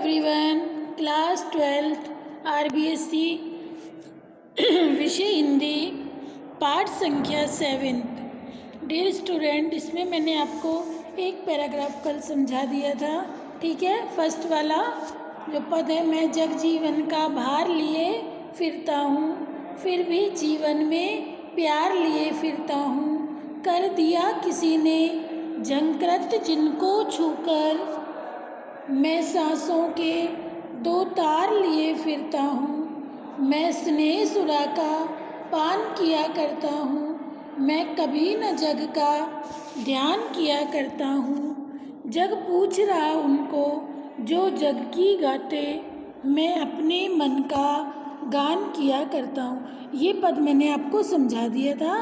Everyone, class 12th RBSC विषय हिंदी पाठ संख्या 7th। डियर स्टूडेंट, इसमें मैंने आपको एक पैराग्राफ कल समझा दिया था। ठीक है, फर्स्ट वाला जो पद है, मैं जग जीवन का भार लिए फिरता हूँ, फिर भी जीवन में प्यार लिए फिरता हूँ। कर दिया किसी ने झंकृत जिनको छूकर, मैं सांसों के दो तार लिए फिरता हूँ। मैं स्नेह सुरा का पान किया करता हूँ, मैं कभी न जग का ध्यान किया करता हूँ। जग पूछ रहा उनको जो जग की गाते, मैं अपने मन का गान किया करता हूँ। ये पद मैंने आपको समझा दिया था।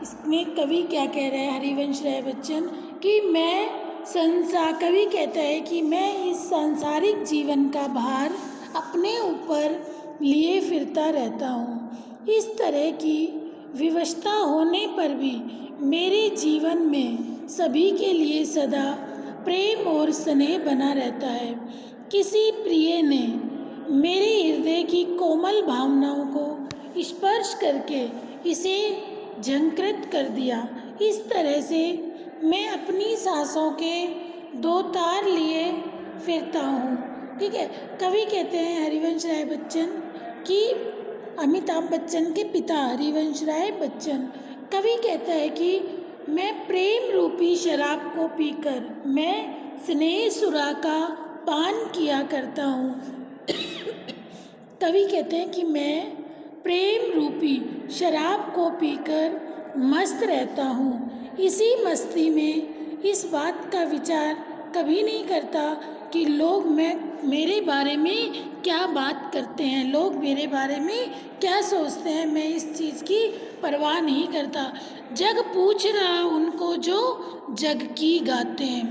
इसमें कवि क्या कह रहा है, हरिवंश राय बच्चन, कि कवि कहता है कि मैं इस सांसारिक जीवन का भार अपने ऊपर लिए फिरता रहता हूँ। इस तरह की विवशता होने पर भी मेरे जीवन में सभी के लिए सदा प्रेम और स्नेह बना रहता है। किसी प्रिय ने मेरे हृदय की कोमल भावनाओं को स्पर्श करके इसे झंकृत कर दिया। इस तरह से मैं अपनी सांसों के दो तार लिए फिरता हूँ। ठीक है, कवि कहते हैं हरिवंश राय बच्चन कि अमिताभ बच्चन के पिता हरिवंश राय बच्चन, कवि कहता है कि मैं प्रेम रूपी शराब को पीकर मैं स्नेह सुरा का पान किया करता हूँ। कवि कहते हैं कि मैं प्रेम रूपी शराब को पीकर मस्त रहता हूँ। इसी मस्ती में इस बात का विचार कभी नहीं करता कि लोग मेरे बारे में क्या बात करते हैं, लोग मेरे बारे में क्या सोचते हैं। मैं इस चीज़ की परवाह नहीं करता। जग पूछ रहा उनको जो जग की गाते हैं।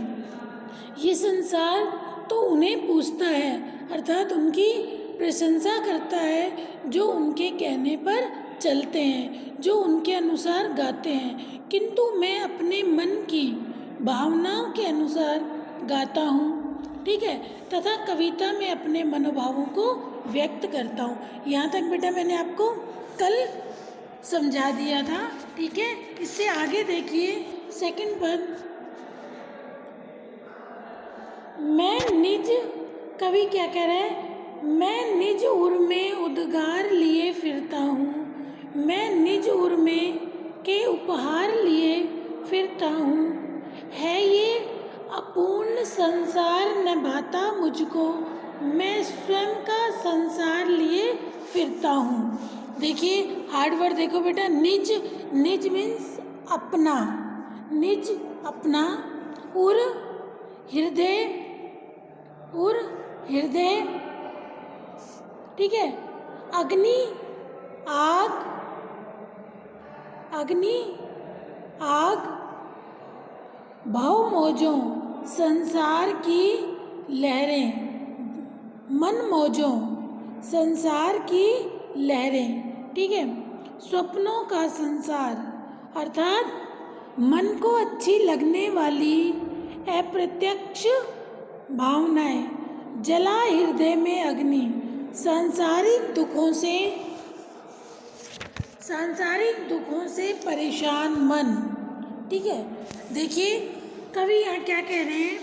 ये संसार तो उन्हें पूछता है, अर्थात उनकी प्रशंसा करता है जो उनके कहने पर चलते हैं, जो उनके अनुसार गाते हैं। किंतु मैं अपने मन की भावनाओं के अनुसार गाता हूँ। ठीक है, तथा कविता में अपने मनोभावों को व्यक्त करता हूँ। यहाँ तक बेटा मैंने आपको कल समझा दिया था। ठीक है, इससे आगे देखिए सेकंड पद, मैं निज, कवि क्या कह रहा है, मैं निज उर में उद्गार लिए फिरता हूँ, मैं निज उर में के उपहार लिए फिरता हूँ। है ये अपूर्ण संसार न भाता मुझको, मैं स्वयं का संसार लिए फिरता हूँ। देखिए हार्ड वर्ड देखो बेटा, निज, निज मीन्स अपना, निज अपना, उर हृदय, उर हृदय, ठीक है, अग्नि आग, अग्नि आग, भाव मौजों संसार की लहरें, मन मौजों संसार की लहरें। ठीक है, स्वप्नों का संसार, अर्थात मन को अच्छी लगने वाली अप्रत्यक्ष भावनाएं, जला हृदय में अग्नि, सांसारिक दुखों से परेशान मन। ठीक है, देखिए कवि यहाँ क्या कह रहे हैं,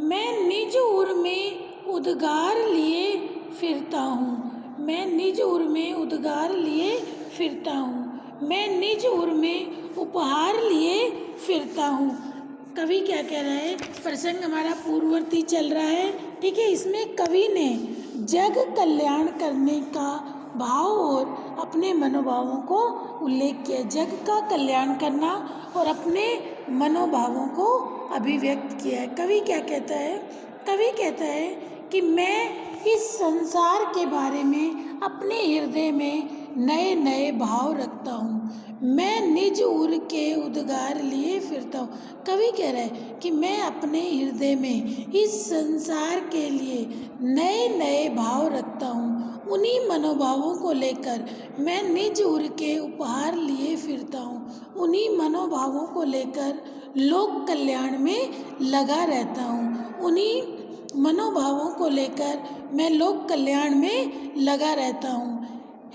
मैं निज उर में उद्गार लिए फिरता हूँ, मैं निज उर में उद्गार लिए फिरता हूँ, मैं निज उर में उपहार लिए फिरता हूँ। कवि क्या कह रहा है, प्रसंग हमारा पूर्ववर्ती चल रहा है। ठीक है, इसमें कवि ने जग कल्याण करने का भाव और अपने मनोभावों को उल्लेख किया। जग का कल्याण करना और अपने मनोभावों को अभिव्यक्त किया है। कवि क्या कहता है, कवि कहता है कि मैं इस संसार के बारे में अपने हृदय में नए नए भाव रखता हूँ, मैं निज उर के उद्गार लिए फिरता हूँ। कवि कह रहा है कि मैं अपने हृदय में इस संसार के लिए नए नए भाव रखता हूँ। उन्हीं मनोभावों को लेकर मैं निज उर के उपहार लिए फिरता हूँ, उन्हीं मनोभावों को लेकर लोक कल्याण में लगा रहता हूँ। उन्हीं मनोभावों को लेकर मैं लोक कल्याण में लगा रहता हूँ।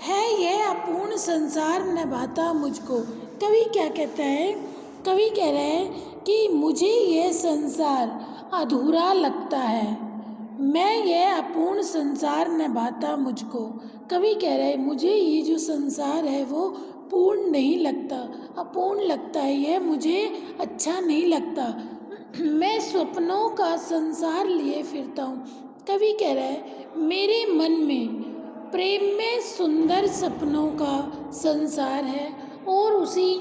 है यह अपूर्ण संसार निभाता मुझको। कवि क्या कहता है? कवि कह रहे हैं कि मुझे यह संसार अधूरा लगता है, मैं यह अपूर्ण संसार निभाता मुझको। कवि कह रहे हैं मुझे ये जो संसार है वो पूर्ण नहीं लगता, अपूर्ण लगता है, यह मुझे अच्छा नहीं लगता। मैं स्वप्नों का संसार लिए फिरता हूँ। कवि कह रहा है मेरे मन में प्रेम में सुंदर सपनों का संसार है और उसी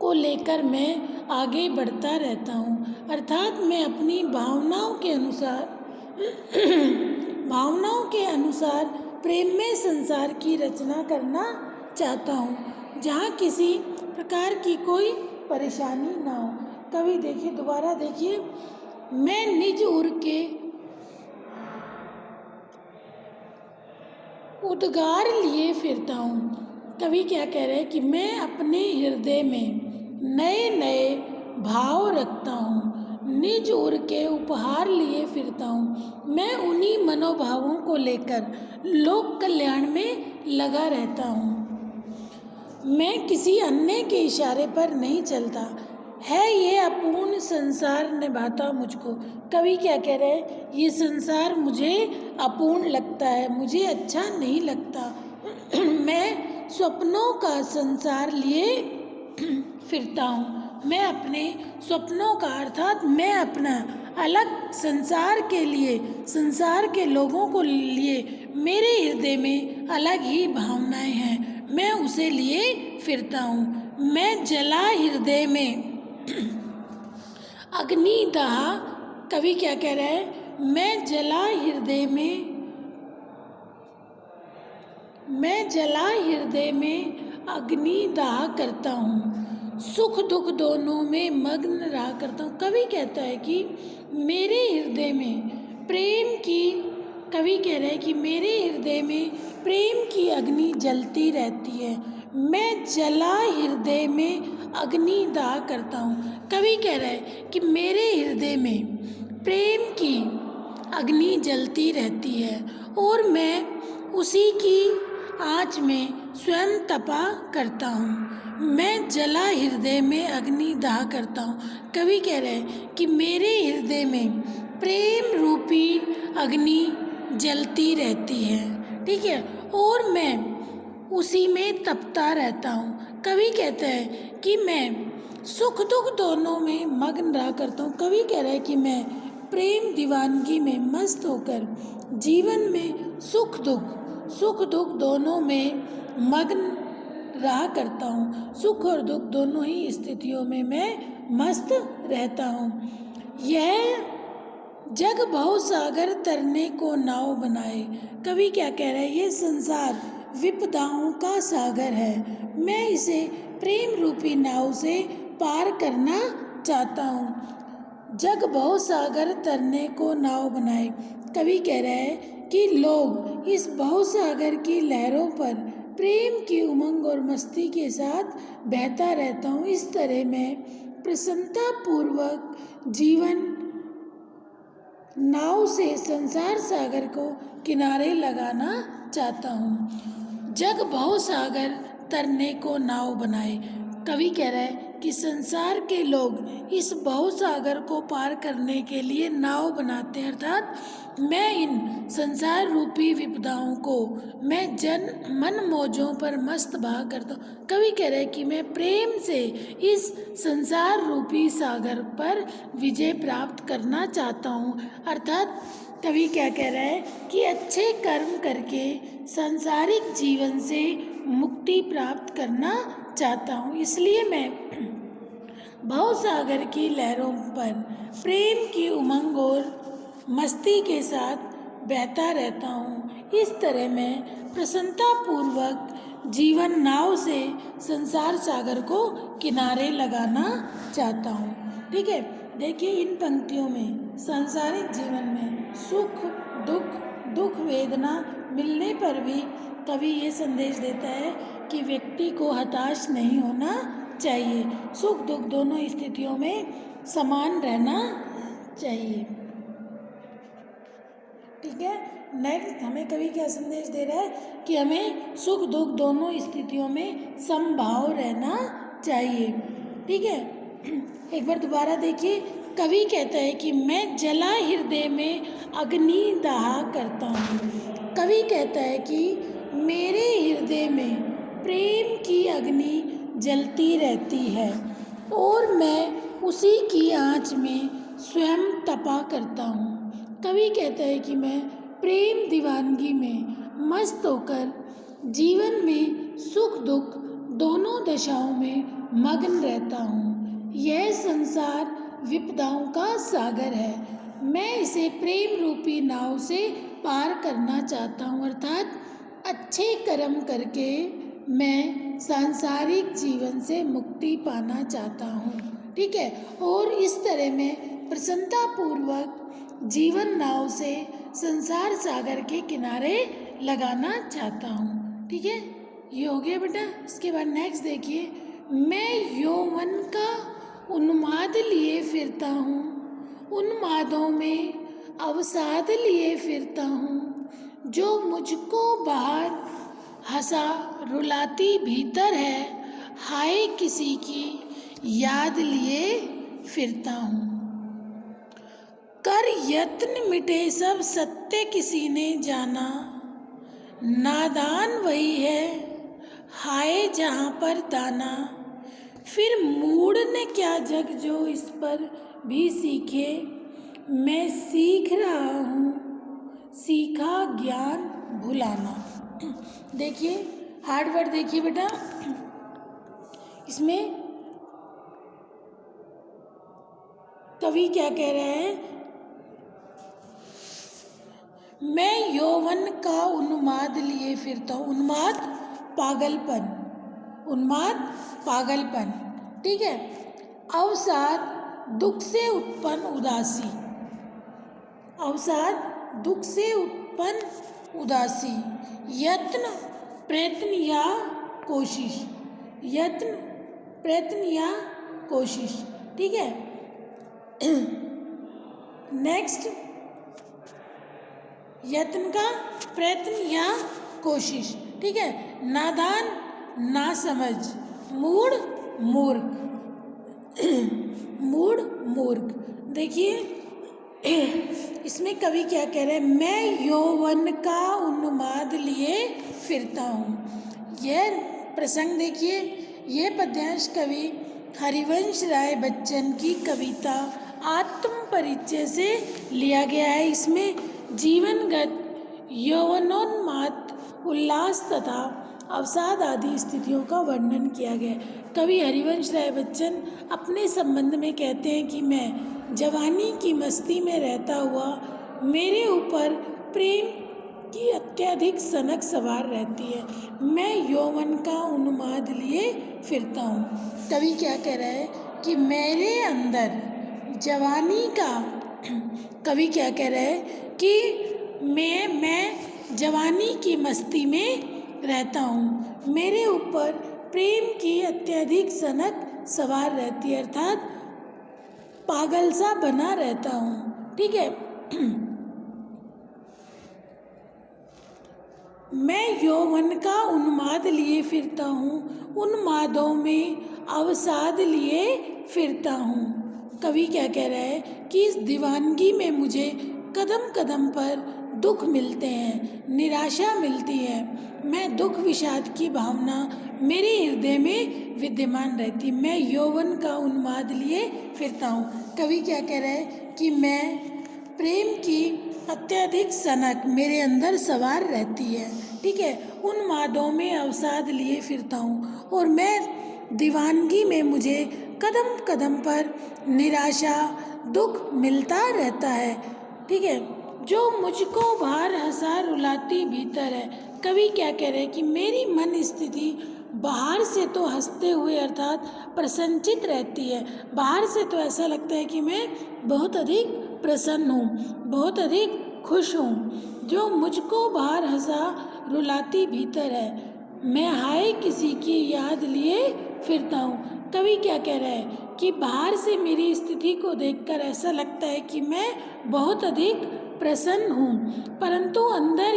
को लेकर मैं आगे बढ़ता रहता हूँ। अर्थात मैं अपनी भावनाओं के अनुसार प्रेममय संसार की रचना करना चाहता हूँ जहाँ किसी प्रकार की कोई परेशानी ना हो। कवि देखिए, दोबारा देखिए, मैं निज उर के उद्गार लिए फिरता हूँ। कवि क्या कह रहे हैं कि मैं अपने हृदय में नए नए भाव रखता हूँ, निज उर के उपहार लिए फिरता हूँ। मैं उन्हीं मनोभावों को लेकर लोक कल्याण में लगा रहता हूँ। मैं किसी अन्य के इशारे पर नहीं चलता। है ये अपूर्ण संसार निभाता मुझको। कवि क्या कह रहे हैं? ये संसार मुझे अपूर्ण लगता है, मुझे अच्छा नहीं लगता। मैं स्वप्नों का संसार लिए फिरता हूँ। मैं अपने स्वप्नों का, अर्थात मैं अपना अलग संसार के लिए, संसार के लोगों को लिए मेरे हृदय में अलग ही भावनाएं हैं, मैं उसे लिए फिरता हूँ। मैं जला हृदय में अग्निदाह। कवि क्या कह रहा है? मैं जला हृदय में अग्निदाह करता हूँ, सुख दुख दोनों में मग्न रहा करता हूँ। कवि कहता है कि मेरे हृदय में प्रेम की, कवि कह रहे हैं कि मेरे हृदय में प्रेम की अग्नि जलती रहती है, मैं जला हृदय में अग्निदाह करता हूँ। कवि कह रहे हैं कि मेरे हृदय में प्रेम की अग्नि जलती रहती है और मैं उसी की आँच में स्वयं तपा करता हूँ। मैं जला हृदय में अग्निदाह करता हूँ। कवि कह रहे हैं कि मेरे हृदय में प्रेम रूपी अग्नि जलती रहती है, ठीक है, और मैं उसी में तपता रहता हूँ। कवि कहते हैं कि मैं सुख दुख दोनों में मग्न रहा करता हूँ। कवि कह रहा है कि मैं प्रेम दीवानगी में मस्त होकर जीवन में सुख दुख दोनों में मग्न रहा करता हूँ। सुख और दुख दोनों ही स्थितियों में मैं मस्त रहता हूँ। यह जग बहु सागर तरने को नाव बनाए। कवि क्या कह रहे हैं? ये संसार विपदाओं का सागर है, मैं इसे प्रेम रूपी नाव से पार करना चाहता हूँ। जग बहु सागर तरने को नाव बनाए। कवि कह रहे हैं कि लोग इस बहु सागर की लहरों पर प्रेम की उमंग और मस्ती के साथ बहता रहता हूँ। इस तरह मैं प्रसन्नता पूर्वक जीवन नाव से संसार सागर को किनारे लगाना चाहता हूँ। जग बहु सागर तरने को नाव बनाए। कवि कह रहा है कि संसार के लोग इस बहु सागर को पार करने के लिए नाव बनाते हैं, अर्थात मैं इन संसार रूपी विपदाओं को मैं मन मौजों पर मस्त बहा करता हूँ। कवि कह रहे हैं कि मैं प्रेम से इस संसार रूपी सागर पर विजय प्राप्त करना चाहता हूँ। अर्थात कवि क्या कह रहा है कि अच्छे कर्म करके सांसारिक जीवन से मुक्ति प्राप्त करना चाहता हूँ, इसलिए मैं भव सागर की लहरों पर प्रेम की उमंग और मस्ती के साथ बहता रहता हूँ। इस तरह मैं प्रसन्नतापूर्वक जीवन नाव से संसार सागर को किनारे लगाना चाहता हूँ, ठीक है। देखिए, इन पंक्तियों में सांसारिक जीवन में सुख दुख वेदना मिलने पर भी कवि ये संदेश देता है कि व्यक्ति को हताश नहीं होना चाहिए। सुख दुख दोनों स्थितियों में समान रहना चाहिए। ठीक है। नेक्स्ट हमें कवि क्या संदेश दे रहा है कि हमें सुख दुख दोनों स्थितियों में समभाव रहना चाहिए। ठीक है। एक बार दोबारा देखिए। कवि कहता है कि मैं जला हृदय में अग्नि दाह करता हूँ। कवि कहता है कि मेरे हृदय में प्रेम की अग्नि जलती रहती है और मैं उसी की आँच में स्वयं तपा करता हूँ। कवि कहता है कि मैं प्रेम दीवानगी में मस्त होकर जीवन में सुख दुख दोनों दशाओं में मग्न रहता हूँ। यह संसार विपदाओं का सागर है। मैं इसे प्रेम रूपी नाव से पार करना चाहता हूँ, अर्थात अच्छे कर्म करके मैं सांसारिक जीवन से मुक्ति पाना चाहता हूँ। ठीक है। और इस तरह मैं प्रसन्नतापूर्वक जीवन नाव से संसार सागर के किनारे लगाना चाहता हूँ। ठीक है। ये हो गया बेटा। इसके बाद नेक्स्ट देखिए। मैं यौवन का उन्माद लिए फिरता हूँ, उन्मादों में अवसाद लिए फिरता हूँ, जो मुझको बाहर हंसा रुलाती भीतर है, हाय किसी की याद लिए फिरता हूँ। कर यत्न मिटे सब सत्य किसी ने जाना, नादान वही है हाय जहाँ पर दाना, फिर मूढ़ ने क्या जग जो इस पर भी सीखे, मैं सीख रहा हूँ सीखा ज्ञान भुलाना। देखिए हार्ड वर्ड देखिए बेटा। इसमें कवि क्या कह रहा है, मैं यौवन का उन्माद लिए फिरता हूँ। उन्माद पागलपन, उन्माद पागलपन। ठीक है। अवसाद दुख से उत्पन्न उदासी, अवसाद दुख से उत्पन्न उदासी। यत्न प्रयत्न या कोशिश, यत्न प्रयत्न या कोशिश। ठीक है। नेक्स्ट यत्न का प्रयत्न या कोशिश। ठीक है। नादान नासमझ, मूढ़ मूर्ख, मूढ़ मूर्ख। देखिए इसमें कवि क्या कह रहे हैं, मैं यौवन का उन्माद लिए फिरता हूँ। यह प्रसंग देखिए। यह पद्यांश कवि हरिवंश राय बच्चन की कविता आत्म परिचय से लिया गया है। इसमें जीवनगत यौवनोन्माद, उल्लास तथा अवसाद आदि स्थितियों का वर्णन किया गया है। कवि हरिवंश राय बच्चन अपने संबंध में कहते हैं कि मैं जवानी की मस्ती में रहता हुआ मेरे ऊपर प्रेम की अत्यधिक सनक सवार रहती है, मैं यौवन का उन्माद लिए फिरता हूँ। कवि क्या कह रहा है कि मेरे अंदर जवानी का, कवि क्या कह रहा है कि मैं जवानी की मस्ती में रहता हूँ, मेरे ऊपर प्रेम की अत्यधिक सनक सवार रहती है, अर्थात पागल सा बना रहता हूँ। ठीक है। मैं यौवन का उन्माद लिए फिरता हूँ, उन्मादों में अवसाद लिए फिरता हूँ। कवि क्या कह रहा है कि इस दीवानगी में मुझे कदम कदम पर दुख मिलते हैं, निराशा मिलती है, मैं दुख विषाद की भावना मेरे हृदय में विद्यमान रहती, मैं यौवन का उन्माद लिए फिरता हूँ। कवि क्या कह रहा है कि मैं प्रेम की अत्यधिक सनक मेरे अंदर सवार रहती है। ठीक है। उन्मादों में अवसाद लिए फिरता हूँ और मैं दीवानगी में मुझे कदम कदम पर निराशा दुख मिलता रहता है। ठीक है। जो मुझको बाहर हंसा रुलाती भीतर है। कवि क्या कह रहे हैं कि मेरी मन स्थिति बाहर से तो हंसते हुए अर्थात प्रसन्नचित रहती है, बाहर से तो ऐसा लगता है कि मैं बहुत अधिक प्रसन्न हूँ, बहुत अधिक खुश हूँ। जो मुझको बाहर हंसा रुलाती भीतर है, मैं हाय किसी की याद लिए फिरता हूँ। कवि क्या कह रहा है कि बाहर से मेरी स्थिति को देखकर ऐसा लगता है कि मैं बहुत अधिक प्रसन्न हूँ, परंतु अंदर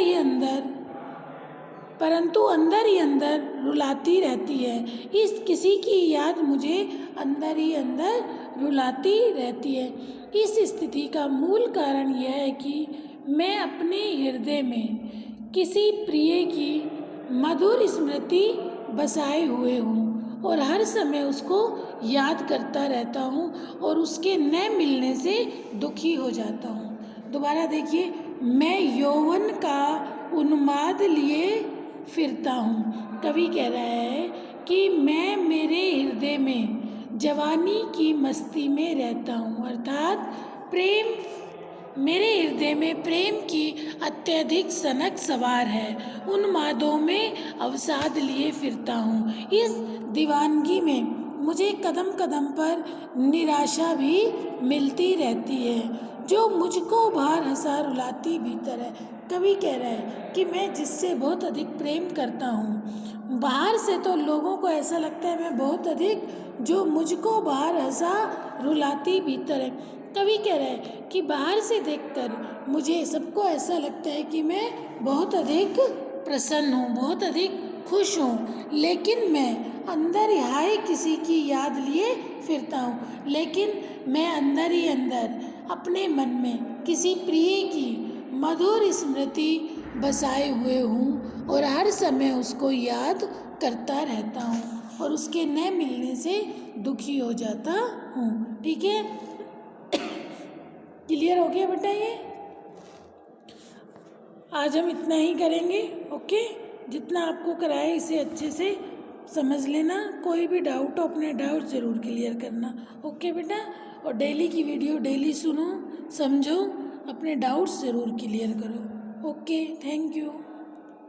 ही अंदर रुलाती रहती है। इस किसी की याद मुझे अंदर ही अंदर रुलाती रहती है। इस स्थिति का मूल कारण यह है कि मैं अपने हृदय में किसी प्रिय की मधुर स्मृति बसाए हुए हूँ और हर समय उसको याद करता रहता हूँ और उसके न मिलने से दुखी हो जाता हूँ। दोबारा देखिए, मैं यौवन का उन्माद लिए फिरता हूँ। कवि कह रहा है कि मैं मेरे हृदय में जवानी की मस्ती में रहता हूँ, अर्थात मेरे हृदय में प्रेम की अत्यधिक सनक सवार है। उन्मादों में अवसाद लिए फिरता हूँ। इस दीवानगी में मुझे कदम कदम पर निराशा भी मिलती रहती है जो मुझको बाहर हंसा रुलाती भीतर है। कवि कह रहा है कि मैं जिससे बहुत अधिक प्रेम करता हूँ, बाहर से तो लोगों को ऐसा लगता है मैं बहुत अधिक, जो मुझको बाहर हंसा रुलाती भीतर है। कवि कह रहा है कि बाहर से देखकर मुझे सबको ऐसा लगता है कि मैं बहुत अधिक प्रसन्न हूँ, बहुत अधिक खुश हूँ, लेकिन मैं अंदर ही हाय किसी की याद लिए फिरता हूँ। लेकिन मैं अंदर ही अंदर अपने मन में किसी प्रिय की मधुर स्मृति बसाए हुए हूँ और हर समय उसको याद करता रहता हूँ और उसके न मिलने से दुखी हो जाता हूँ। ठीक है, क्लियर हो गया बेटा? ये आज हम इतना ही करेंगे। ओके, जितना आपको कराए इसे अच्छे से समझ लेना। कोई भी डाउट हो अपने डाउट ज़रूर क्लियर करना। ओके बेटा, और डेली की वीडियो डेली सुनो, समझो, अपने डाउट्स ज़रूर क्लियर करो। Okay, thank you.